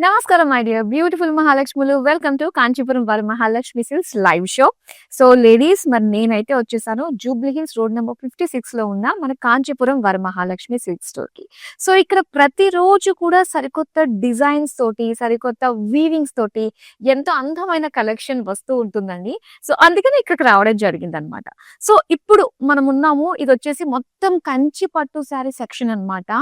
నమస్కారం my dear beautiful మహాలక్ష్ములు. Welcome to Kanchipuram వారి Mahalakshmi silks live show. So ladies, మరి నేనైతే వచ్చేసాను జూబ్లీ హిల్స్ రోడ్ నెంబర్ 56 లో ఉన్న మన కాంచీపురం వారి మహాలక్ష్మి సిల్క్ స్టోర్ కి. సో ఇక్కడ ప్రతిరోజు కూడా సరికొత్త డిజైన్స్ తోటి, సరికొత్త వీవింగ్స్ తోటి ఎంతో అందమైన కలెక్షన్ వస్తూ ఉంటుందండి. సో అందుకని ఇక్కడికి రావడం జరిగింది అనమాట. సో ఇప్పుడు మనం ఉన్నాము, ఇది వచ్చేసి మొత్తం కంచి పట్టు శారీ సెక్షన్ అన్నమాట.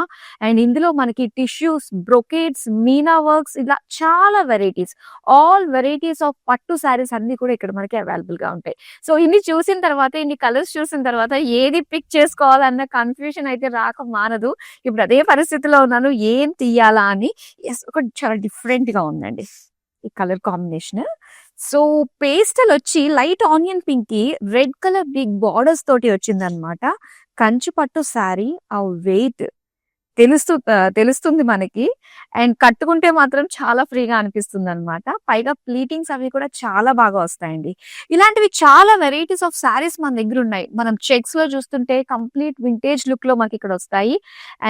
అండ్ ఇందులో మనకి టిష్యూస్, బ్రొకేట్స్, మీనా వర్క్స్, ఇలా చాలా వెరైటీస్, ఆల్ వెరైటీస్ ఆఫ్ పట్టు శారీస్ అన్ని కూడా ఇక్కడ మనకి అవైలబుల్ గా ఉంటాయి. సో ఇన్ని చూసిన తర్వాత, ఇన్ని కలర్స్ చూసిన తర్వాత ఏది పిక్ చేసుకోవాలన్న కన్ఫ్యూషన్ అయితే రాక మానదు. ఇప్పుడు అదే పరిస్థితిలో ఉన్నాను, ఏం తీయాలా అని. ఒకటి చాలా డిఫరెంట్ గా ఉందండి ఈ కలర్ కాంబినేషన్. సో పేస్టల్ వచ్చి లైట్ ఆనియన్ పింక్ కి రెడ్ కలర్ బిగ్ బార్డర్స్ తోటి వచ్చింది అనమాట. కంచి పట్టు శారీ, ఆ వెయిట్ తెలుస్తుంది మనకి. అండ్ కట్టుకుంటే మాత్రం చాలా ఫ్రీగా అనిపిస్తుంది అనమాట. పైగా ప్లీటింగ్స్ అవి కూడా చాలా బాగా వస్తాయండి. ఇలాంటివి చాలా వెరైటీస్ ఆఫ్ శారీస్ మన దగ్గర ఉన్నాయి. మనం చెక్స్ లో చూస్తుంటే కంప్లీట్ వింటేజ్ లుక్ లో మనకి ఇక్కడ వస్తాయి.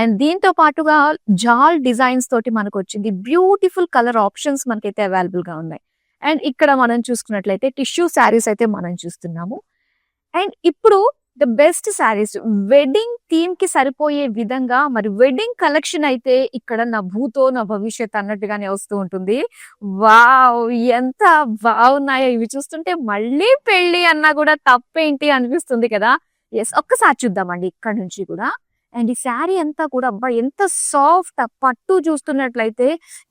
అండ్ దీంతో పాటుగా జాల్ డిజైన్స్ తోటి మనకు వచ్చింది. బ్యూటిఫుల్ కలర్ ఆప్షన్స్ మనకైతే అవైలబుల్ గా ఉన్నాయి. అండ్ ఇక్కడ మనం చూసుకున్నట్లయితే టిష్యూ శారీస్ అయితే మనం చూస్తున్నాము. అండ్ ఇప్పుడు the best saris, wedding theme కి సరిపోయే విధంగా, మరి వెడ్డింగ్ కలెక్షన్ అయితే ఇక్కడ నా భూతో నా భవిష్యత్ అన్నట్టుగానే వస్తూ ఉంటుంది. వావ్, ఎంత బాగున్నాయో ఇవి చూస్తుంటే. మళ్ళీ పెళ్లి అన్నా కూడా తప్పేంటి అనిపిస్తుంది కదా. ఎస్, ఒక్కసారి చూద్దామండి ఇక్కడ నుంచి కూడా. అండ్ ఈ శారీ అంతా కూడా అబ్బా ఎంత సాఫ్ట్, పట్టు చూస్తున్నట్లయితే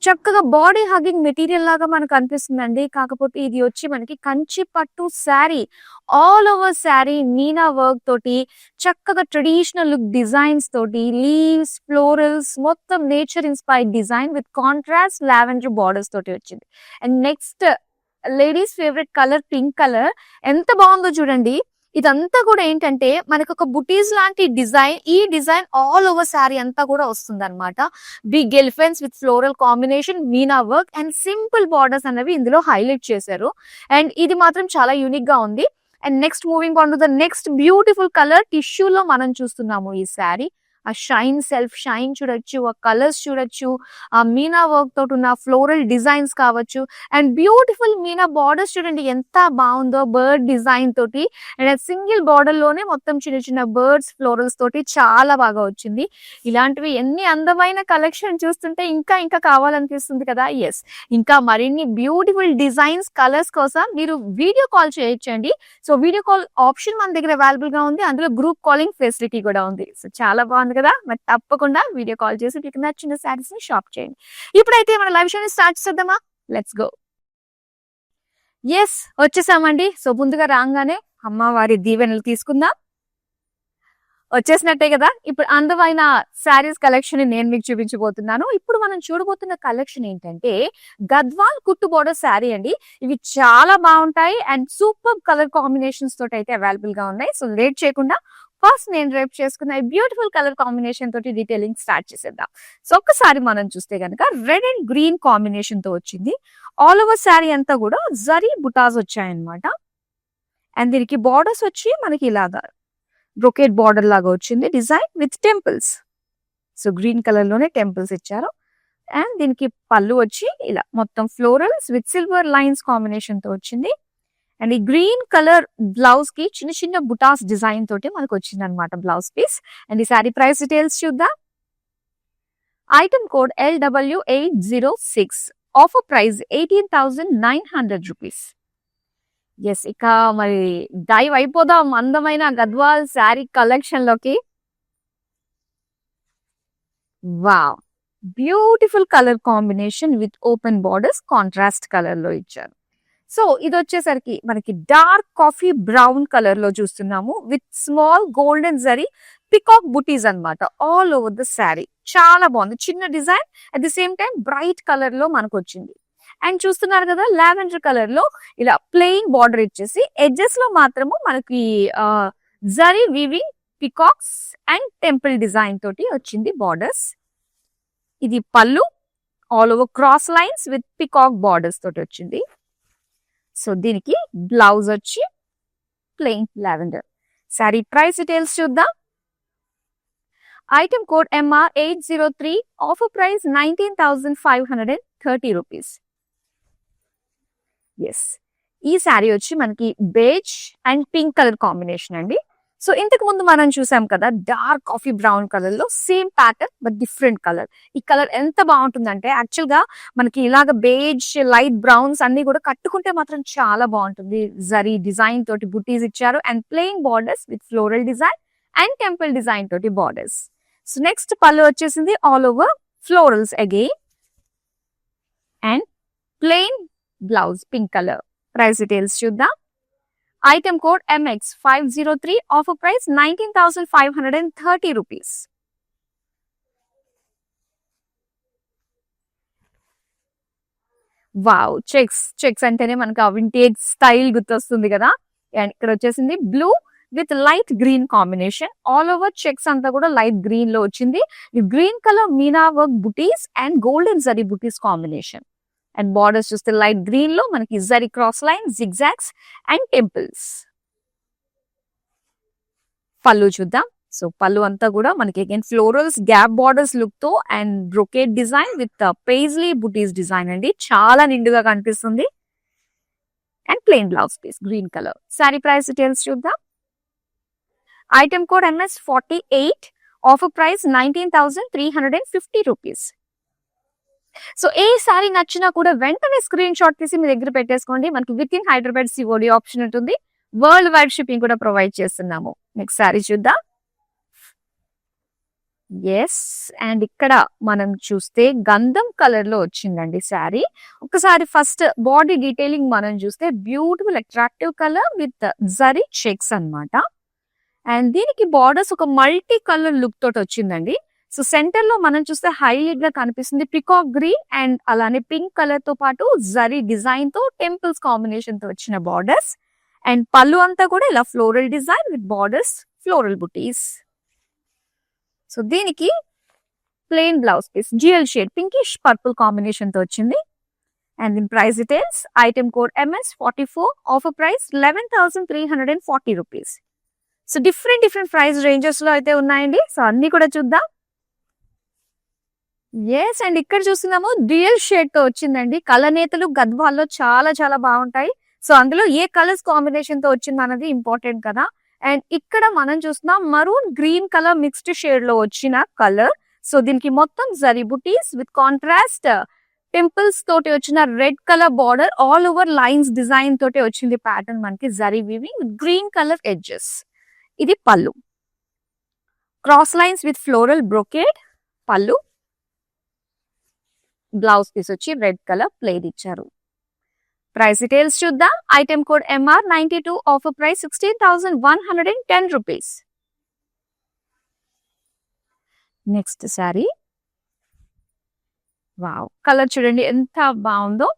చక్కగా బాడీ హగ్గింగ్ మెటీరియల్ లాగా మనకు అనిపిస్తుందండి. కాకపోతే ఇది వచ్చి మనకి కంచి పట్టు sari, all over sari Meena work తోటి, చక్కగా ట్రెడిషనల్ లుక్ డిజైన్స్ తోటి, లీవ్స్, ఫ్లోరల్స్, మొత్తం nature inspired design with contrast lavender borders తోటి వచ్చింది. And next ladies favourite colour pink colour, ఎంత బాగుందో చూడండి. ఇదంతా కూడా ఏంటంటే మనకు ఒక బుటీస్ లాంటి డిజైన్. ఈ డిజైన్ ఆల్ ఓవర్ శారీ అంతా కూడా వస్తుంది అనమాట. Big elephants with floral combination, meena work and simple borders అనేవి ఇందులో హైలైట్ చేశారు. అండ్ ఇది మాత్రం చాలా యూనిక్ గా ఉంది. And next moving on to the next beautiful colour, టిష్యూలో మనం చూస్తున్నాము ఈ శారీ. ఆ షైన్, సెల్ఫ్ షైన్ చూడొచ్చు, ఆ కలర్స్ చూడొచ్చు, ఆ మీనా వర్క్ తోటి ఉన్న ఫ్లోరల్ డిజైన్స్ కావచ్చు. అండ్ బ్యూటిఫుల్ మీనా బార్డర్స్ చూడండి ఎంత బాగుందో, బర్డ్ డిజైన్ తోటి. అండ్ సింగిల్ బార్డర్ లోనే మొత్తం చిన్న చిన్న బర్డ్స్, ఫ్లోరల్స్ తోటి చాలా బాగా వచ్చింది. ఇలాంటివి ఎన్ని అందమైన కలెక్షన్ చూస్తుంటే ఇంకా ఇంకా కావాలనిపిస్తుంది కదా. ఎస్, ఇంకా మరిన్ని బ్యూటిఫుల్ డిజైన్స్, కలర్స్ కోసం మీరు వీడియో కాల్ చేయొచ్చండి. సో వీడియో కాల్ ఆప్షన్ మన దగ్గర అవైలబుల్ గా ఉంది. అందులో గ్రూప్ కాలింగ్ ఫెసిలిటీ కూడా ఉంది. సో చాలా బాగుంది కదా. మరి తప్పకుండా వీడియో కాల్ చేసి మీకు నచ్చిన శారీస్ ని షాప్ చేయండి. ఇప్పుడైతే మన లైవ్ షోని స్టార్ట్ చేద్దామా? Let's go. ఎస్, వచ్చేసామండి. సో ముందుగా రాగానే అమ్మవారి దీవెనలు తీసుకుందాం. వచ్చేసినట్టే కదా. ఇప్పుడు అందమైన శారీస్ కలెక్షన్ నేను మీకు చూపించబోతున్నాను. ఇప్పుడు మనం చూడబోతున్న కలెక్షన్ ఏంటంటే గద్వాల్ కుట్టు బోర్డర్ శారీ అండి. ఇవి చాలా బాగుంటాయి అండ్ సూపర్ కలర్ కాంబినేషన్స్ తోటి అయితే అవైలబుల్ గా ఉన్నాయి. సో లేట్ చేయకుండా ఫస్ట్ నేను రేపు చేసుకున్న బ్యూటిఫుల్ కలర్ కాంబినేషన్ తోటి డీటెయిలింగ్ స్టార్ట్ చేసేద్దాం. సో ఒక్కసారి మనం చూస్తే కనుక రెడ్ అండ్ గ్రీన్ కాంబినేషన్ తో వచ్చింది. ఆల్ ఓవర్ శారీ అంతా కూడా జరీ బుటాస్ వచ్చాయన్నమాట. అండ్ దీనికి బార్డర్స్ వచ్చి మనకి ఇలాగా బ్రొకేట్ బార్డర్ లాగా వచ్చింది design with temples. So green colour లోనే టెంపుల్స్ ఇచ్చారు. అండ్ దీనికి పళ్ళు వచ్చి ఇలా మొత్తం florals with silver lines combination తో వచ్చింది. అండ్ ఈ గ్రీన్ కలర్ బ్లౌజ్ కి చిన్న చిన్న బుటాస్ డిజైన్ తోటి మనకు వచ్చింది అనమాట బ్లౌజ్ పీస్. అండ్ ఈ సారీ ప్రైస్ డీటెయిల్స్ చూద్దాం. Item code LW806, offer price 18,900 rupees. Yes, ఇక మరి డైవ్ అయిపోదాం అందమైన గద్వాల్ శారీ కలెక్షన్ లోకి. Wow, beautiful colour combination with open borders, contrast colour లో ఇచ్చారు. సో ఇది వచ్చేసరికి మనకి డార్క్ కాఫీ బ్రౌన్ కలర్ లో చూస్తున్నాము with small golden zari peacock బుటీస్ అన్నమాట ఆల్ ఓవర్ ద శారీ. చాలా బాగుంది, చిన్న design, at the same time bright colour లో మనకు వచ్చింది. అండ్ చూస్తున్నారు కదా లావెండర్ కలర్ లో ఇలా ప్లెయిన్ బార్డర్ ఇచ్చేసి ఎడ్జెస్ లో మాత్రము మనకి zari weaving, peacocks and temple design తోటి వచ్చింది బార్డర్స్. ఇది పళ్ళు, all over cross lines with peacock borders తోటి వచ్చింది. సో దీనికి బ్లౌజ్ వచ్చి plain lavender. Sari price details చూద్దాం. Item code MR803, offer price 19,530 rupees. Yes, ఈ శారీ వచ్చి మనకి beige and pink colour combination అండి. సో ఇంతకు ముందు మనం చూసాం కదా డార్క్ కాఫీ బ్రౌన్ కలర్ లో same pattern but different colour. ఈ కలర్ ఎంత బాగుంటుందంటే యాక్చువల్ గా మనకి ఇలాగ బేజ్ లైట్ బ్రౌన్స్ అన్ని కూడా కట్టుకుంటే మాత్రం చాలా బాగుంటుంది. జరీ డిజైన్ తోటి బుటీస్ ఇచ్చారు and plain borders with floral design and temple design తోటి బార్డర్స్. సో నెక్స్ట్ పళ్ళు వచ్చేసింది all over florals again and plain blouse pink colour. Price details చూద్దాం. Item code MX503, offer price 19,530 rupees. Wow, checks అంటేనే మనకు ఆ vintage style గుర్తొస్తుంది కదా. And ఇక్కడ వచ్చేసింది blue with light green combination. All over checks అంతా కూడా లైట్ గ్రీన్ లో వచ్చింది. Green colour meena work butis and golden zari butis combination. And borders చూస్తే లైట్ గ్రీన్ లో మనకి zari cross line, zigzags and temples. Pallu చూద్దాం. సో పళ్ళు అంతా కూడా మనకి again florals gap borders look తో and brocade design with paisley butis design అండి. చాలా నిండుగా కనిపిస్తుంది. And plain blouse piece green colour. Sari price details చూద్దాం. Item code MS48, offer price 19,350 rupees. So ఏ సారీ నచ్చినా కూడా వెంటనే స్క్రీన్ షాట్ తీసి మీ దగ్గర పెట్టేసుకోండి. మనకి with in Hyderabad COD option ఉంటుంది. వరల్డ్ వైడ్ షిప్పింగ్ కూడా ప్రొవైడ్ చేస్తున్నాము. నెక్స్ట్ సారీ చూద్దాం. ఎస్, అండ్ ఇక్కడ మనం చూస్తే గంధం కలర్ లో వచ్చిందండి శారీ. ఒకసారి ఫస్ట్ బాడీ డీటెయిలింగ్ మనం చూస్తే beautiful attractive colour with zari checks అన్నమాట. అండ్ దీనికి బార్డర్స్ ఒక మల్టీ కలర్ లుక్ తోటి వచ్చిందండి. సో సెంటర్ లో మనం చూస్తే హైలైట్ గా కనిపిస్తుంది పికాక్ గ్రీన్ అండ్ అలానే పింక్ కలర్ తో పాటు జరీ డిజైన్ తో టెంపుల్స్ కాంబినేషన్ తో వచ్చిన బార్డర్స్. అండ్ పళ్ళు అంతా కూడా ఇలా floral design with borders, floral butis. So దీనికి ప్లెయిన్ బ్లౌజ్ పీస్ జియల్ షేడ్ పింకిష్ పర్పుల్ కాంబినేషన్ తో వచ్చింది. అండ్ దీని price details. Item code MS44, offer price 11,340 rupees. So different price ranges లో అయితే ఉన్నాయండి. సో అన్ని కూడా చూద్దాం. ఎస్, అండ్ ఇక్కడ చూస్తున్నాము డ్యూయల్ షేడ్ తో వచ్చిందండి. కలనేతలు గద్వాల్లో చాలా చాలా బాగుంటాయి. సో అందులో ఏ కలర్స్ కాంబినేషన్ తో వచ్చింది అన్నది ఇంపార్టెంట్ కదా. అండ్ ఇక్కడ మనం చూస్తున్నాం maroon green colour mixed shade లో వచ్చిన కలర్. సో దీనికి మొత్తం జరీ బుటీస్ విత్ కాంట్రాస్ట్ టెంపుల్స్ తోటి వచ్చిన red colour border, all over lines design తోటి వచ్చింది ప్యాటర్న్ మనకి zari weaving with green colour edges. ఇది పళ్ళు. Cross lines with floral brocade పళ్ళు. బ్లౌజ్ పీస్ వచ్చి రెడ్ కలర్ ప్లేట్ ఇచ్చారు. ప్రైస్ డీటెయిల్స్ చూద్దాం. Item code MR92, offer price 16,110 rupees. Next sari. Wow, colour చూడండి ఎంత బాగుందో.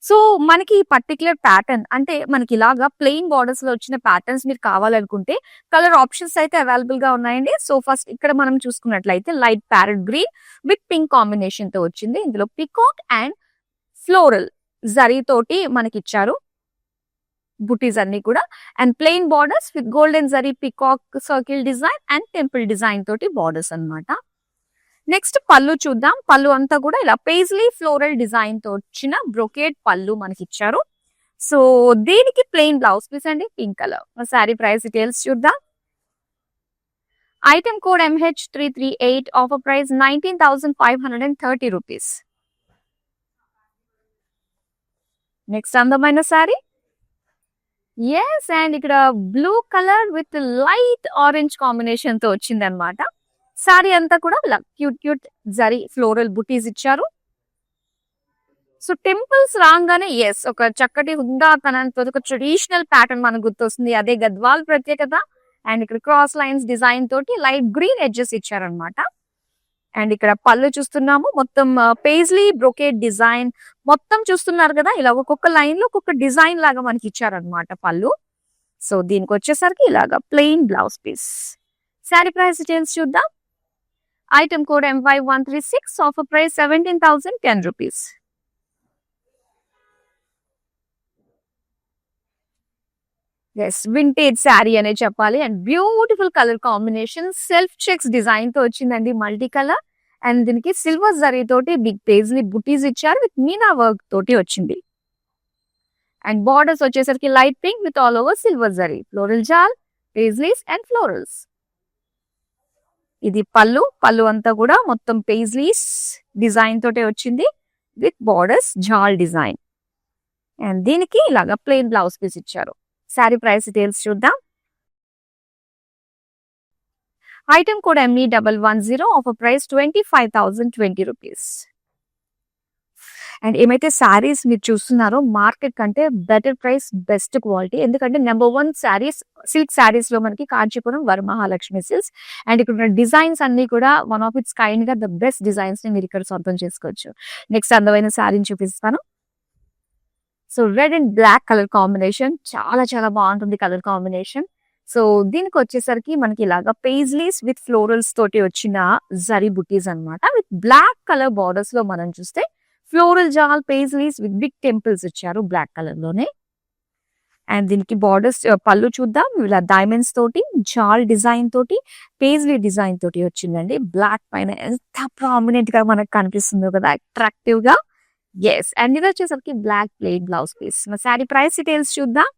సో మనకి ఈ పర్టికులర్ ప్యాటర్న్ అంటే మనకి ఇలాగా ప్లెయిన్ బార్డర్స్ లో వచ్చిన ప్యాటర్న్స్ మీరు కావాలనుకుంటే కలర్ ఆప్షన్స్ అయితే అవైలబుల్ గా ఉన్నాయండి. సో ఫస్ట్ ఇక్కడ మనం చూసుకున్నట్లయితే light parrot green with pink combination తో వచ్చింది. ఇందులో పికాక్ అండ్ ఫ్లోరల్ జరీ తోటి మనకి ఇచ్చారు బుటీస్ అన్ని కూడా. And plain borders with golden zari peacock circle design and temple design తోటి బార్డర్స్ అన్నమాట. నెక్స్ట్ పళ్ళు చూద్దాం. పళ్ళు అంతా కూడా ఇలా పేజ్లీ ఫ్లోరల్ డిజైన్ తో వచ్చిన బ్రొకేట్ పళ్ళు మనకి ఇచ్చారు. సో దీనికి ప్లెయిన్ బ్లౌజ్ పీస్ అండి pink colour. Sari price details చూద్దాం. Item code MH338, offer price 19,530 rupees. Next అందమైన సారీ. ఎస్, అండ్ ఇక్కడ blue colour with light orange combination తో వచ్చింది అనమాట. సారీ అంతా కూడా క్యూట్ జరీ ఫ్లోరల్ బుటీస్ ఇచ్చారు. సో టెంపుల్స్ రాగానే ఎస్ ఒక చక్కటి హుందాతనంతో ఒక ట్రెడిషనల్ ప్యాటర్న్ మనకు గుర్తొస్తుంది. అదే గద్వాల్ ప్రత్యేకత. అండ్ ఇక్కడ క్రాస్ లైన్స్ డిజైన్ తోటి లైట్ గ్రీన్ ఎడ్జెస్ ఇచ్చారనమాట. అండ్ ఇక్కడ పళ్ళు చూస్తున్నాము మొత్తం పేజ్లీ బ్రొకేట్ డిజైన్ మొత్తం చూస్తున్నారు కదా. ఇలా ఒక్కొక్క లైన్ లో ఒక్కొక్క డిజైన్ లాగా మనకి ఇచ్చారనమాట పళ్ళు. సో దీనికి వచ్చేసరికి ఇలాగా plain blouse piece. Sari price details చూద్దాం. Item code MY136, offer price 17,010 rupees. Yes vintage sari అనే చెప్పాలి. And beautiful colour combination self checks design తో వచ్చిందండి, మల్టీ కలర్. అండ్ దీనికి సిల్వర్ జరీ తోటి బిగ్ పేజ్లీ బుటీస్ ఇచ్చారు విత్ మీనా వర్క్ తోటి వచ్చింది. అండ్ బార్డర్స్ వచ్చేసరికి light pink with all over silver zari, floral jaal, paisleys and florals. ఇది పళ్ళు. పళ్ళు అంతా కూడా మొత్తం పేజ్లీస్ డిజైన్ తోటే వచ్చింది విత్ బార్డర్స్ జాల్ డిజైన్. అండ్ దీనికి ఇలాగా ప్లెయిన్ బ్లౌజ్ పీస్ ఇచ్చారు. శారీ ప్రైస్ డీటెయిల్స్ చూద్దాం. Item code ME110, offer price 25,020 rupees. And ఏమైతే శారీస్ మీరు చూస్తున్నారో మార్కెట్ కంటే బెటర్ ప్రైస్, బెస్ట్ క్వాలిటీ. ఎందుకంటే నెంబర్ 1 శారీస్ సిల్క్ శారీస్ లో మనకి కాంచీపురం వరమహాలక్ష్మి సిల్క్స్. అండ్ ఇక్కడ ఉన్న డిజైన్స్ అన్ని కూడా వన్ ఆఫ్ ఇట్స్ కైండ్ గా ద బెస్ట్ డిజైన్స్ ని మీరు ఇక్కడ సొంతం చేసుకోవచ్చు. నెక్స్ట్ అందమైన శారీని చూపిస్తాను. So red and black colour combination, చాలా చాలా బాగుంటుంది కలర్ కాంబినేషన్. సో దీనికి వచ్చేసరికి మనకి ఇలాగా పేజ్లీస్ విత్ ఫ్లోరల్స్ తోటి వచ్చిన జరీ బుటీస్ అన్నమాట. విత్ బ్లాక్ కలర్ బార్డర్స్ లో మనం చూస్తే floral jaal paisleys with big temples ఇచ్చారు బ్లాక్ కలర్ లోనే. అండ్ దీనికి బార్డర్స్ పళ్ళు చూద్దాం. ఇలా డైమండ్స్ తోటి జాల్ డిజైన్ తోటి పేజ్లీ డిజైన్ తోటి వచ్చిందండి. బ్లాక్ పైన ఎంత ప్రామినెంట్ గా మనకు కనిపిస్తుందో కదా, అట్రాక్టివ్ గా. ఎస్, అండ్ ఇది వచ్చేసరికి బ్లాక్ ప్లేట్ బ్లౌజ్ పీస్. మన శారీ ప్రైస్ డీటెయిల్స్ చూద్దాం.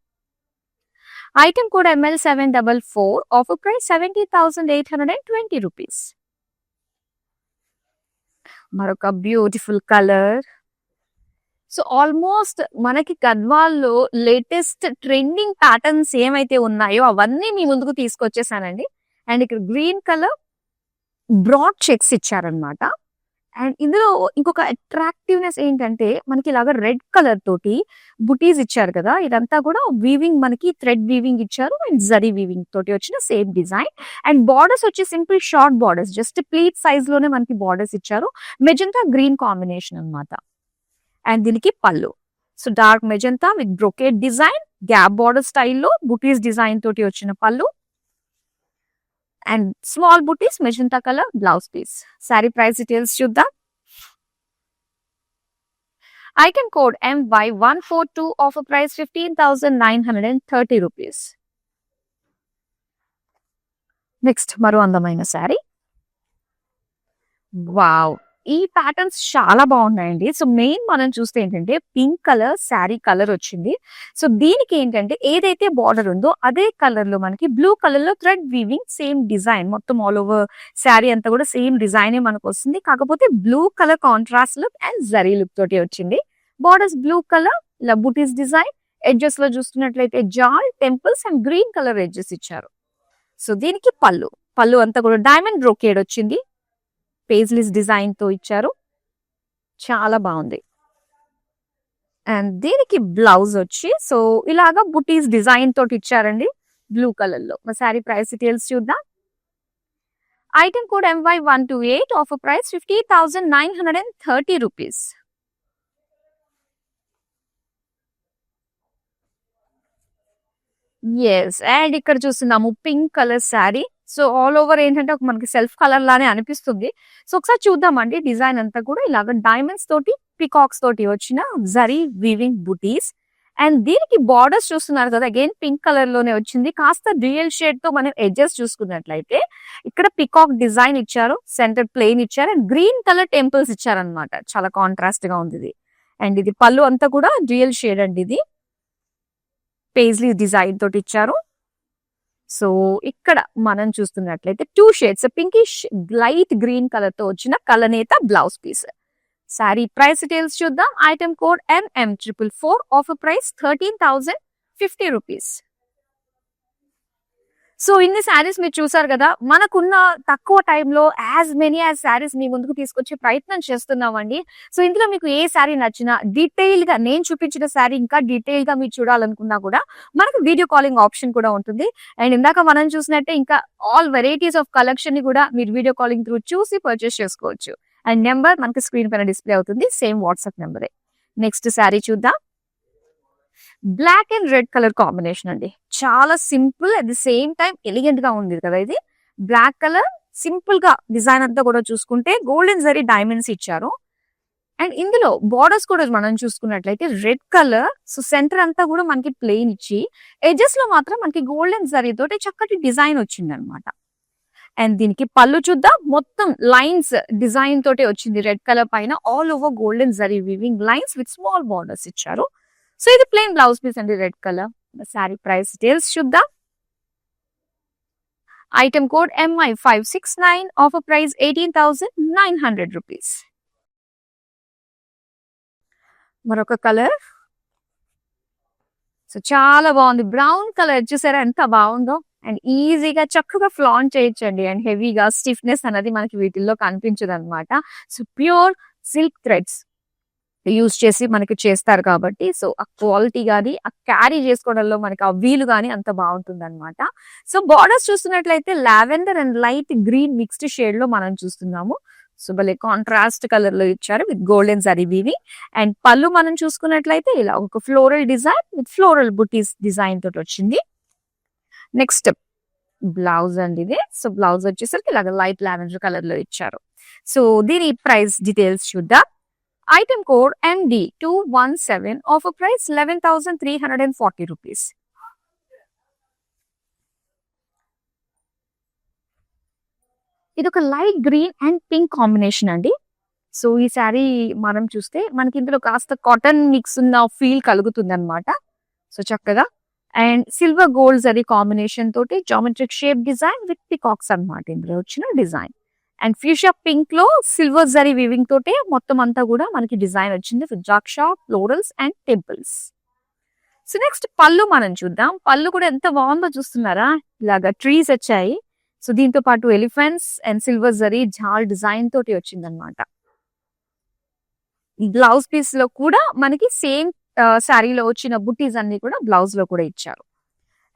Item code ML744, offer price 70,820 rupees. మరొక బ్యూటిఫుల్ కలర్. సో ఆల్మోస్ట్ మనకి గద్వాల్లో లేటెస్ట్ ట్రెండింగ్ ప్యాటర్న్స్ ఏమైతే ఉన్నాయో అవన్నీ మీ ముందుకు తీసుకొచ్చేసానండి. అండ్ ఇక్కడ గ్రీన్ కలర్ బ్రాడ్ చెక్స్ ఇచ్చారనమాట. అండ్ ఇందులో ఇంకొక అట్రాక్టివ్నెస్ ఏంటంటే మనకి ఇలాగా రెడ్ కలర్ తోటి బుటీస్ ఇచ్చారు కదా, ఇదంతా కూడా వీవింగ్, మనకి థ్రెడ్ వీవింగ్ ఇచ్చారు అండ్ జరీ వీవింగ్ తోటి వచ్చిన సేమ్ డిజైన్. అండ్ బార్డర్స్ వచ్చి simple short borders, just pleat size లోనే మనకి బార్డర్స్ ఇచ్చారు. మెజంతా గ్రీన్ కాంబినేషన్ అన్నమాట. అండ్ దీనికి pallu. So dark magenta with brocade design, gap border స్టైల్లో బుటీస్ డిజైన్ తోటి వచ్చిన pallu. And small butis magenta colour blouse piece. Sari price details చూద్దాం. Item code MY142, offer price 15,930 rupees. Next మరో అందమైన శారీ. వావ్, ఈ ప్యాటర్న్స్ చాలా బాగున్నాయండి. సో మెయిన్ మనం చూస్తే ఏంటంటే పింక్ కలర్ శారీ కలర్ వచ్చింది. సో దీనికి ఏంటంటే ఏదైతే బార్డర్ ఉందో అదే కలర్ లో మనకి బ్లూ కలర్ లో థ్రెడ్ వీవింగ్ సేమ్ డిజైన్, మొత్తం ఆల్ ఓవర్ శారీ అంతా కూడా సేమ్ డిజైన్ మనకు వస్తుంది. కాకపోతే blue colour contrast look and zari look తోటి వచ్చింది. బార్డర్స్ బ్లూ కలర్, ఇలా బుటీస్ డిజైన్. ఎడ్జెస్ లో చూస్తున్నట్లయితే jaal, temples and green colour edges ఇచ్చారు. సో దీనికి పళ్ళు. పళ్ళు అంతా కూడా డైమండ్ బ్రోకేడ్ వచ్చింది, పేజ్లీస్ డిజైన్ తో ఇచ్చారు, చాలా బాగుంది. అండ్ దీనికి బ్లౌజ్ వచ్చి సో ఇలాగా బుటీస్ డిజైన్ తోటి ఇచ్చారండి బ్లూ కలర్ లో. మా శారీ ప్రైస్ డీటెయిల్స్ చూద్దాం. Item code MY128, offer price 50,930 rupees. Yes, and ఇక్కడ చూస్తున్నాము pink colour sari. So all over ఏంటంటే ఒక మనకి సెల్ఫ్ కలర్ లానే అనిపిస్తుంది. సో ఒకసారి చూద్దామండి. డిజైన్ అంతా కూడా ఇలాగ డైమండ్స్ తోటి పికాక్స్ తోటి వచ్చిన జరీ వీవింగ్ బుటీస్. అండ్ దీనికి బార్డర్స్ చూస్తున్నారు కదా, అగైన్ పింక్ కలర్ లోనే వచ్చింది. కాస్త డ్యూయల్ షేడ్ తో మనం ఎడ్జెస్ చూసుకున్నట్లయితే ఇక్కడ పికాక్ డిజైన్ ఇచ్చారు, సెంటర్ ప్లెయిన్ ఇచ్చారు అండ్ గ్రీన్ కలర్ టెంపుల్స్ ఇచ్చారనమాట. చాలా కాంట్రాస్ట్ గా ఉంది ఇది. అండ్ ఇది పళ్ళు అంతా కూడా డ్యూయల్ షేడ్ అండి. ఇది పేజ్లీ డిజైన్ తోటి ఇచ్చారు. సో ఇక్కడ మనం చూస్తున్నట్లయితే 2 shades, pinkish light green colour తో వచ్చిన కలనేత blouse piece. Sari price details చూద్దాం. Item code MM444, offer price 13,050 rupees. So ఇన్ని శారీస్ మీరు చూసారు కదా, మనకున్న తక్కువ టైంలో యాజ్ మెనీ యాజ్ శారీస్ మీ ముందుకు తీసుకొచ్చే ప్రయత్నం చేస్తున్నామండి. సో ఇందులో మీకు ఏ శారీ నచ్చినా డీటెయిల్ గా నేను చూపించిన శారీ ఇంకా డీటెయిల్ గా మీరు చూడాలనుకున్నా కూడా మనకు వీడియో కాలింగ్ ఆప్షన్ కూడా ఉంటుంది. అండ్ ఇందాక మనం చూసినట్టే ఇంకా ఆల్ వెరైటీస్ ఆఫ్ కలెక్షన్ ని కూడా మీరు వీడియో కాలింగ్ త్రూ చూసి పర్చేస్ చేసుకోవచ్చు. అండ్ నెంబర్ మనకి స్క్రీన్ పైన డిస్ప్లే అవుతుంది, సేమ్ వాట్సాప్ నెంబరే. నెక్స్ట్ శారీ చూద్దాం. Black and red colour combination అండి. చాలా simple, at the same time elegant గా ఉంది కదా. ఇది బ్లాక్ కలర్ సింపుల్ గా డిజైన్ అంతా కూడా చూసుకుంటే గోల్డెన్ జరీ డైమండ్స్ ఇచ్చారు. అండ్ ఇందులో బార్డర్స్ కూడా మనం చూసుకున్నట్లయితే రెడ్ కలర్. సో సెంటర్ అంతా కూడా మనకి ప్లెయిన్ ఇచ్చి ఎడ్జెస్ లో మాత్రం మనకి గోల్డెన్ జరీ తోటి చక్కటి డిజైన్ వచ్చింది అనమాట. అండ్ దీనికి పళ్ళు చూద్దాం. మొత్తం లైన్స్ డిజైన్ తోటి వచ్చింది రెడ్ కలర్ పైన. All over golden zari weaving lines with small borders ఇచ్చారు. సో ఇది ప్లెయిన్ బ్లౌజ్ పీస్ అండి red colour. Sari price details చూద్దాం. Item code MI569, offer price 18,900 rupees. మరొక కలర్. సో చాలా బాగుంది. బ్రౌన్ కలర్ చూసారా ఎంత బాగుందో. అండ్ ఈజీగా చక్కగా ఫ్లాంట్ చేయొచ్చండి. అండ్ హెవీగా స్టిఫ్నెస్ అనేది మనకి వీటిల్లో కనిపించదు అనమాట. So pure silk threads use చేసి మనకి చేస్తారు కాబట్టి సో ఆ క్వాలిటీ కానీ ఆ క్యారీ చేసుకోవడంలో మనకి ఆ వీలు కానీ అంత బాగుంటుంది అనమాట. సో బార్డర్స్ చూస్తున్నట్లయితే lavender and light green mixed shade లో మనం చూస్తున్నాము. సో భలే కాంట్రాస్ట్ కలర్ లో ఇచ్చారు with golden zari weaving. And పళ్ళు మనం చూసుకున్నట్లయితే ఇలా ఒక floral design with floral buttis design తోటి వచ్చింది. నెక్స్ట్ బ్లౌజ్ అండి ఇది. సో బ్లౌజ్ వచ్చేసరికి ఇలాగ లైట్ లావెండర్ కలర్ లో ఇచ్చారు. సో దీని ప్రైస్ డీటెయిల్స్ చూద్దాం. Item code MD217, offer price 11,340 rupees. ఇది ఒక light green and pink combination అండి. సో ఈ శారీ మనం చూస్తే మనకి ఇందులో కాస్త కాటన్ మిక్స్ ఉన్న ఫీల్ కలుగుతుంది అనమాట. సో చక్కగా and silver gold zari combination తోటి geometric shape design with peacocks అనమాట ఇందులో వచ్చిన డిజైన్. అండ్ ఫ్యూషియా పింక్ లో సిల్వర్ జరీ వీవింగ్ తోటి మొత్తం అంతా కూడా మనకి డిజైన్ వచ్చింది విత్ జాక్ష florals and temples. So next pallu మనం చూద్దాం. పళ్ళు కూడా ఎంత బాగుందో చూస్తున్నారా. ఇలాగా ట్రీస్ వచ్చాయి. సో దీంతో పాటు ఎలిఫెంట్స్ అండ్ సిల్వర్ జరీ జాల్ డిజైన్ తోటి వచ్చింది అనమాట. బ్లౌజ్ పీస్ లో కూడా మనకి సేమ్ శారీలో వచ్చిన బుటీస్ అన్ని కూడా బ్లౌజ్ లో కూడా ఇచ్చారు.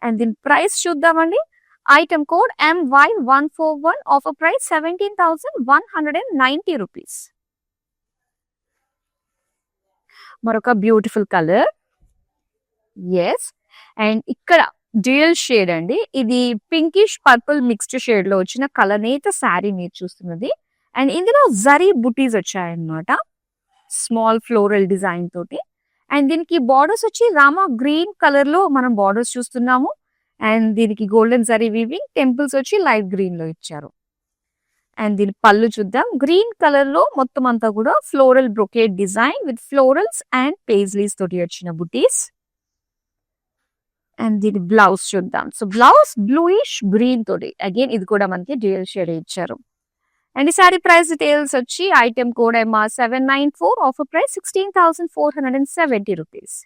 అండ్ దీని ప్రైస్ చూద్దామండి. Item code MY141, offer price 17,190 rupees. మరొక బ్యూటిఫుల్ కలర్. ఎస్. అండ్ ఇక్కడ డ్యూయల్ షేడ్ అండి. ఇది పింకిష్ పర్పుల్ మిక్స్డ్ షేడ్ లో వచ్చిన కలనేత శారీ మీరు చూస్తున్నది. అండ్ ఇందులో జరీ బుటీస్ వచ్చాయన్నమాట స్మాల్ ఫ్లోరల్ డిజైన్ తోటి. అండ్ దీనికి బార్డర్స్ వచ్చి రామా గ్రీన్ కలర్ లో మనం బార్డర్స్ చూస్తున్నాము. అండ్ దీనికి గోల్డెన్ జరీ వీవింగ్ టెంపుల్స్ వచ్చి లైట్ గ్రీన్ లో ఇచ్చారు. అండ్ దీని పళ్ళు చూద్దాం. గ్రీన్ కలర్ లో మొత్తం అంతా కూడా floral brocade design with florals and paisleys తోటి వచ్చిన బుటీస్. అండ్ దీని బ్లౌజ్ చూద్దాం. సో బ్లౌజ్ బ్లూయిష్ గ్రీన్ తోటి అగైన్ ఇది కూడా మనకి డ్యూయల్ షేడ్ ఇచ్చారు. అండ్ ఈ సారీ ప్రైస్ డీటెయిల్స్ వచ్చి item code MR794, offer price 16,470 rupees.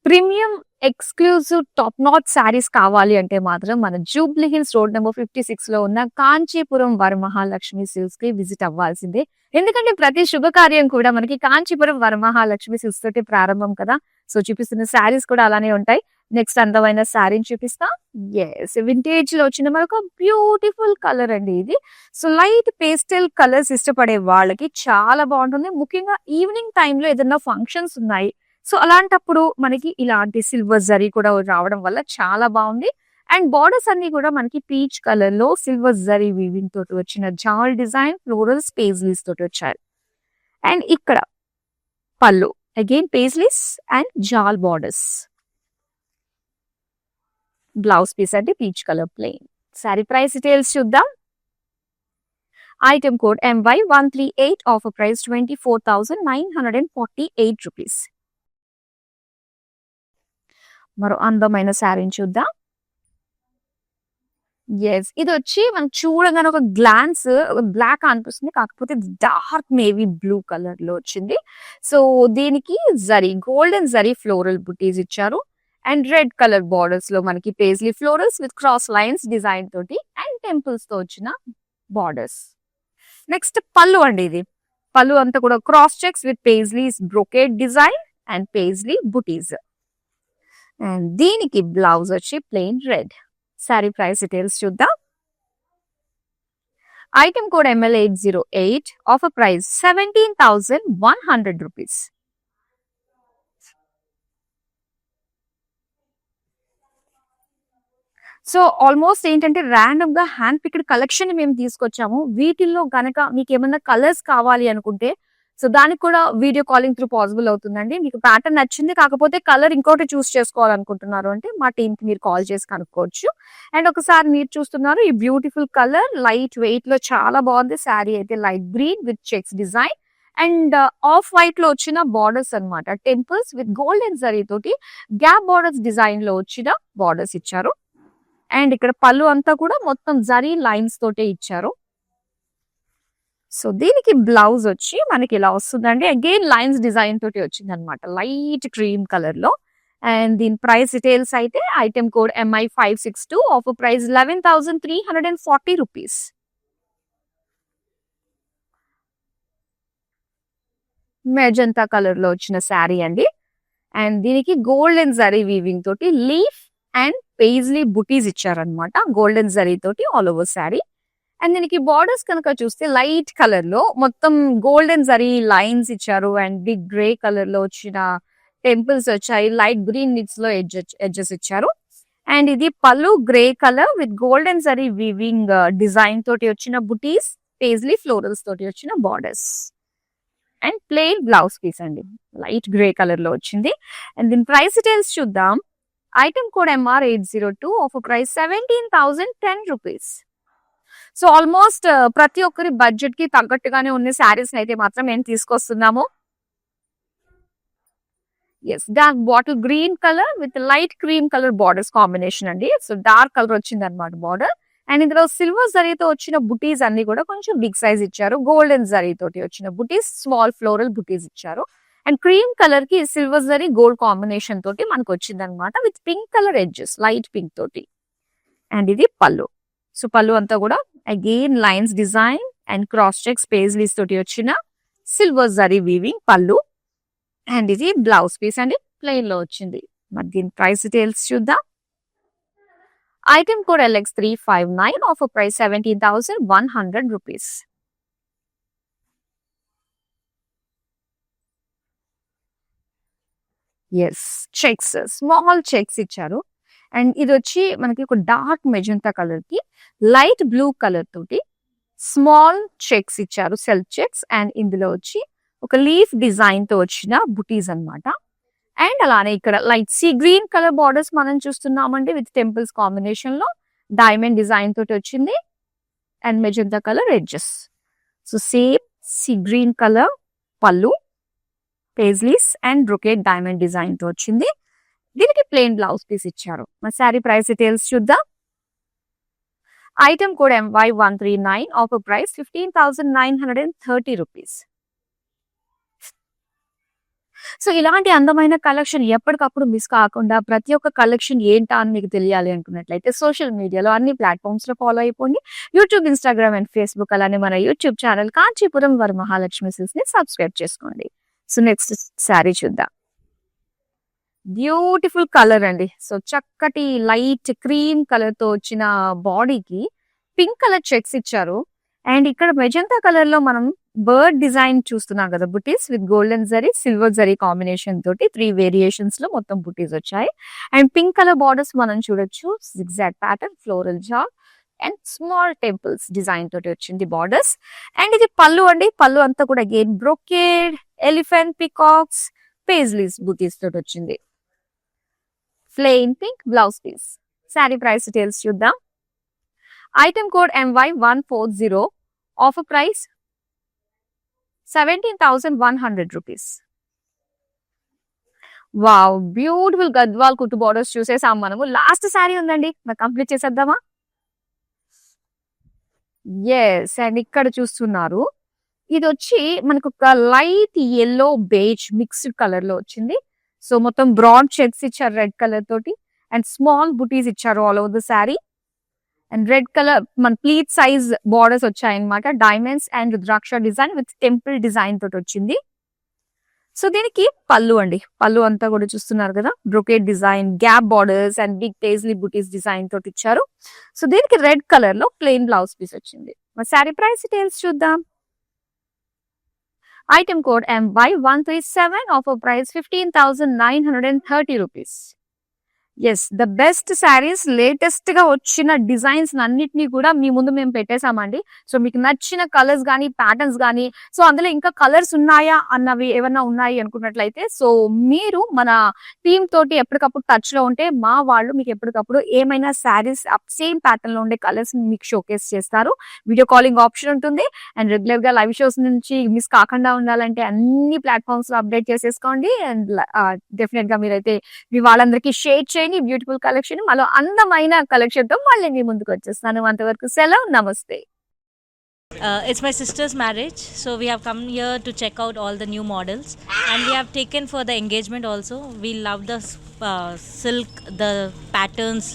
Premium exclusive top notch saris కావాలి అంటే మాత్రం మన జూబ్లీ హిల్స్ రోడ్ నెంబర్ 56 లో ఉన్న కాంచీపురం వరమహాలక్ష్మి సిల్క్స్ కి విజిట్ అవ్వాల్సిందే. ఎందుకంటే ప్రతి శుభకార్యం కూడా మనకి కాంచీపురం వరమహాలక్ష్మి సిల్క్స్ తోటి ప్రారంభం కదా. సో చూపిస్తున్న శారీస్ కూడా అలానే ఉంటాయి. నెక్స్ట్ అందమైన శారీని చూపిస్తా. ఎస్, వింటేజ్ లో వచ్చిన మనకు బ్యూటిఫుల్ కలర్ అండి ఇది. సో లైట్ పేస్టల్ కలర్స్ ఇష్టపడే వాళ్ళకి చాలా బాగుంటుంది. ముఖ్యంగా ఈవినింగ్ టైంలో ఏదైనా ఫంక్షన్స్ ఉన్నాయి. సో అలాంటప్పుడు మనకి ఇలాంటి సిల్వర్ జరీ కూడా రావడం వల్ల చాలా బాగుంది. అండ్ బార్డర్స్ అన్ని కూడా మనకి పీచ్ కలర్ లో సిల్వర్ జరీ వీవింగ్ తోటి వచ్చిన జాల్ డిజైన్ ఫ్లోరల్ పేజ్లీస్ తోటి వచ్చారు. అండ్ ఇక్కడ pallu again paisleys and jaal borders. Blouse piece అంటే peach colour plain. Sari price details చూద్దాం. Item code MY138, offer price 24,948 rupees. మరో అందమైన శారీని చూద్దాం. ఎస్, ఇది వచ్చి మనం చూడగానే ఒక గ్లాన్స్ బ్లాక్ అనిపిస్తుంది, కాకపోతే డార్క్ నేవీ బ్లూ కలర్ లో వచ్చింది. సో దీనికి జరీ గోల్డెన్ జరీ ఫ్లోరల్ బుటీస్ ఇచ్చారు. అండ్ రెడ్ కలర్ బార్డర్స్ లో మనకి paisley florals with cross lines design తోటి అండ్ టెంపుల్స్ తో వచ్చిన బార్డర్స్. నెక్స్ట్ పళ్ళు అండి. ఇది పళ్ళు అంతా కూడా cross checks with paisleys brocade design and paisley butis. And దీనికి బ్లౌజ్ వచ్చి plain red. Sari price details చూద్దాం. Item code ML808, offer price 17,100 rupees. So almost ఏంటంటే ర్యాండమ్ గా హ్యాండ్ పిక్డ్ కలెక్షన్ మేము తీసుకొచ్చాము. వీటిల్లో గనక మీకు ఏమైనా కలర్స్ కావాలి అనుకుంటే సో దానికి కూడా వీడియో కాలింగ్ త్రూ పాసిబుల్ అవుతుందండి. మీకు ప్యాటర్న్ నచ్చింది, కాకపోతే కలర్ ఇంకోటి చూస్ చేసుకోవాలనుకుంటున్నారు అంటే మా టీమ్‌కి మీరు కాల్ చేసి కనుక్కోవచ్చు. అండ్ ఒకసారి మీరు చూస్తున్నారు ఈ బ్యూటిఫుల్ కలర్ లైట్ వెయిట్‌లో చాలా బాగుంది. శారీ అయితే light green with checks design and off వైట్‌లో వచ్చిన బార్డర్స్ అన్నమాట. టెంపుల్స్ విత్ గోల్డెన్ జరీ తోటి గ్యాప్ బార్డర్స్ డిజైన్‌లో వచ్చిన బార్డర్స్ ఇచ్చారు. అండ్ ఇక్కడ పళ్ళు అంతా కూడా మొత్తం జరీ లైన్స్ తోటే ఇచ్చారు. సో దీనికి బ్లౌజ్ వచ్చి మనకి ఇలా వస్తుందండి. అగైన్ లైన్స్ డిజైన్ తోటి వచ్చింది అనమాట. లైట్ క్రీమ్ కలర్ లో. అండ్ దీని ప్రైస్ డీటెయిల్స్ అయితే item code MI562 offer price 11,340 rupees. Magenta colour లో వచ్చిన శారీ అండి. అండ్ దీనికి గోల్డెన్ జరీ వీవింగ్ తోటి లీఫ్ అండ్ పేజ్లీ బుటీస్ ఇచ్చారనమాట. గోల్డెన్ జరీ తోటి ఆల్ ఓవర్ శారీ. అండ్ దీనికి బార్డర్స్ కనుక చూస్తే లైట్ కలర్ లో మొత్తం గోల్డెన్ జరీ లైన్స్ ఇచ్చారు. అండ్ బిగ్ గ్రే కలర్ లో వచ్చిన టెంపుల్స్ వచ్చాయి. లైట్ గ్రీన్ నిట్స్ లో ఎడ్జెస్ ఇచ్చారు. అండ్ ఇది పళ్ళు grey colour with golden zari weaving design తోటి వచ్చిన బుటీస్, పేజ్లీ ఫ్లోరల్స్ తోటి వచ్చిన borders and plain blouse piece అండి. లైట్ గ్రే కలర్ లో వచ్చింది. అండ్ దీని ప్రైస్ డీటెయిల్స్ చూద్దాం. Item code MR802 offer price 17,010 rupees. So almost ప్రతి ఒక్కరి బడ్జెట్ కి తగ్గట్టుగానే ఉన్న శారీస్ అయితే మాత్రం మేము తీసుకొస్తున్నాము. Yes, dark bottle green colour with light cream colour borders combination అండి. సో డార్క్ కలర్ వచ్చింది అనమాట బార్డర్. అండ్ ఇందులో సిల్వర్ జరీతో వచ్చిన బుటీస్ అన్ని కూడా కొంచెం బిగ్ సైజ్ ఇచ్చారు. గోల్డెన్ జరీ తోటి వచ్చిన బుటీస్, స్మాల్ ఫ్లోరల్ బుటీస్ ఇచ్చారు. అండ్ క్రీమ్ కలర్ కి సిల్వర్ జరీ గోల్డ్ కాంబినేషన్ తోటి మనకు వచ్చింది అనమాట. With pink colour edges, light pink తోటి. అండ్ ఇది పళ్ళు. సో పళ్ళు అంతా కూడా again lines design and cross checks paisleys తోటి వచ్చిన సిల్వర్ జరీ వీవింగ్ పళ్ళు. అండ్ ఇది బ్లౌజ్ పీస్ అండి, ప్లెయిన్ లో వచ్చింది. మరి దీని ప్రైస్ డీటెయిల్స్ చూద్దాం. Item code LX359 offer price 17,100 rupees. Yes, checks, small checks ఇచ్చారు. అండ్ ఇది వచ్చి మనకి ఒక డార్క్ మెజంతా కలర్ కి లైట్ బ్లూ కలర్ తోటి స్మాల్ చెక్స్ ఇచ్చారు, సెల్ఫ్ చెక్స్. అండ్ ఇందులో వచ్చి ఒక లీఫ్ డిజైన్ తో వచ్చిన బుటీస్ అన్నమాట. అండ్ అలానే ఇక్కడ light sea green colour borders మనం చూస్తున్నామండి విత్ టెంపుల్స్ కాంబినేషన్ లో డైమండ్ డిజైన్ తోటి వచ్చింది. And magenta colour edges. So same sea green colour pallu, paisleys and brocade diamond design తో వచ్చింది. దీనికి ప్లెయిన్ బ్లౌజ్ పీస్ ఇచ్చారు. మరి శారీ ప్రైస్ డీటెయిల్స్ చూద్దాం. Item code MY139 offer price 15,930 rupees. So ఇలాంటి అందమైన కలెక్షన్ ఎప్పటికప్పుడు మిస్ కాకుండా ప్రతి ఒక్క కలెక్షన్ ఏంటా అని మీకు తెలియాలి అనుకున్నట్లయితే సోషల్ మీడియాలో అన్ని ప్లాట్ఫామ్స్ లో ఫాలో అయిపోండి. యూట్యూబ్, ఇన్స్టాగ్రామ్ అండ్ ఫేస్బుక్, అలానే మన YouTube channel Kanchipuram Varamahalakshmi silks ని సబ్స్క్రైబ్ చేసుకోండి. సో నెక్స్ట్ శారీ చూద్దాం. బ్యూటిఫుల్ కలర్ అండి. సో చక్కటి లైట్ క్రీమ్ కలర్ తో వచ్చిన బాడీకి పింక్ కలర్ చెక్స్ ఇచ్చారు. అండ్ ఇక్కడ మెజంతా కలర్ లో మనం బర్డ్ డిజైన్ చూస్తున్నాం కదా, బుటీస్ with golden zari, silver zari combination తోటి 3 వేరియేషన్స్ లో మొత్తం బుటీస్ వచ్చాయి. అండ్ పింక్ కలర్ బార్డర్స్ మనం చూడొచ్చు. Zigzag pattern, floral jag and small temples design తోటి వచ్చింది బార్డర్స్. అండ్ ఇది పళ్ళు అండి. పళ్ళు అంతా కూడా again brocade, elephant, peacocks, paisleys butis తోటి వచ్చింది. Plain pink blouse piece. Sari price details చూద్దాం. Item code MY140 offer price 17,100 rupees. Wow, beautiful Gadwal కుట్టు బార్డర్స్ చూసేసాం మనము. లాస్ట్ శారీ ఉందండి, మరి కంప్లీట్ చేసేద్దామా? ఎస్, అండ్ ఇక్కడ చూస్తున్నారు ఇది వచ్చి మనకు ఒక light yellow beige mixed colour లో వచ్చింది. సో మొత్తం బ్రాడ్ చెక్స్ ఇచ్చారు రెడ్ కలర్ తోటి. అండ్ స్మాల్ బుటీస్ ఇచ్చారు all over the sari. And red colour మన ప్లీట్ సైజ్ బార్డర్స్ వచ్చాయన్నమాట. Diamonds and rudraksha design with temple design తోటి వచ్చింది. సో దీనికి పళ్ళు అండి. పళ్ళు అంతా కూడా చూస్తున్నారు కదా, brocade design, gap borders and big paisley butis design తోటి ఇచ్చారు. సో దీనికి రెడ్ కలర్ లో ప్లెయిన్ బ్లౌజ్ పీస్ వచ్చింది. మరి శారీ ప్రైస్ డీటెయిల్స్ చూద్దాం. Item code MY137 offer price 15,930 rupees. Yes. The best saris లేటెస్ట్‌గా వచ్చిన డిజైన్స్ అన్నిటిని కూడా మీ ముందు మేము పెట్టేసామండి. సో, మీకు నచ్చిన కలర్స్ గాని, ప్యాటర్న్స్ గాని, సో, అందులో ఇంకా కలర్స్ ఉన్నాయా అన్నవి ఏమన్నా ఉన్నాయి అనుకున్నట్లయితే, సో, మీరు మన టీమ్ తోటి ఎప్పటికప్పుడు టచ్‌లో ఉంటే, మా వాళ్ళు మీకు ఎప్పటికప్పుడు ఏమైనా శారీస్ సేమ్ ప్యాటర్న్‌లో ఉండే కలర్స్‌ని మీకు షోకేస్ చేస్తారు. వీడియో కాలింగ్ ఆప్షన్ ఉంటుంది. అండ్ రెగ్యులర్‌గా లైవ్ షోస్ నుంచి మిస్ కాకుండా ఉండాలంటే అన్ని ప్లాట్‌ఫార్మ్స్‌లో అప్డేట్ చేసేసుకోండి. అండ్ డెఫినిట్‌గా మీరైతే మీ వాళ్ళందరికీ షేర్ చేయండి. బ్యూటిఫుల్ కలెక్షన్ మరో అందమైన కలెక్షన్‌తో మళ్ళీ మీ ముందుకొచ్చేస్తాను. అంతవరకు సెలవు. నమస్తే. It's my sister's marriage, so we have come here to check out all the new models, and we have taken for the engagement also. We love the silk, the patterns,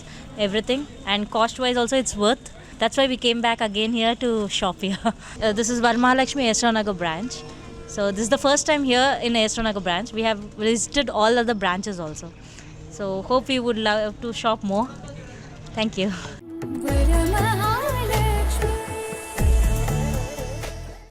everything, and cost-wise also it's worth. That's why we came back again here to shop here. This is Varmahalakshmi Esranagar branch. So this is the first time here in Esranagar branch. We have visited all other branches also. So hope you would love to shop more. Thank you.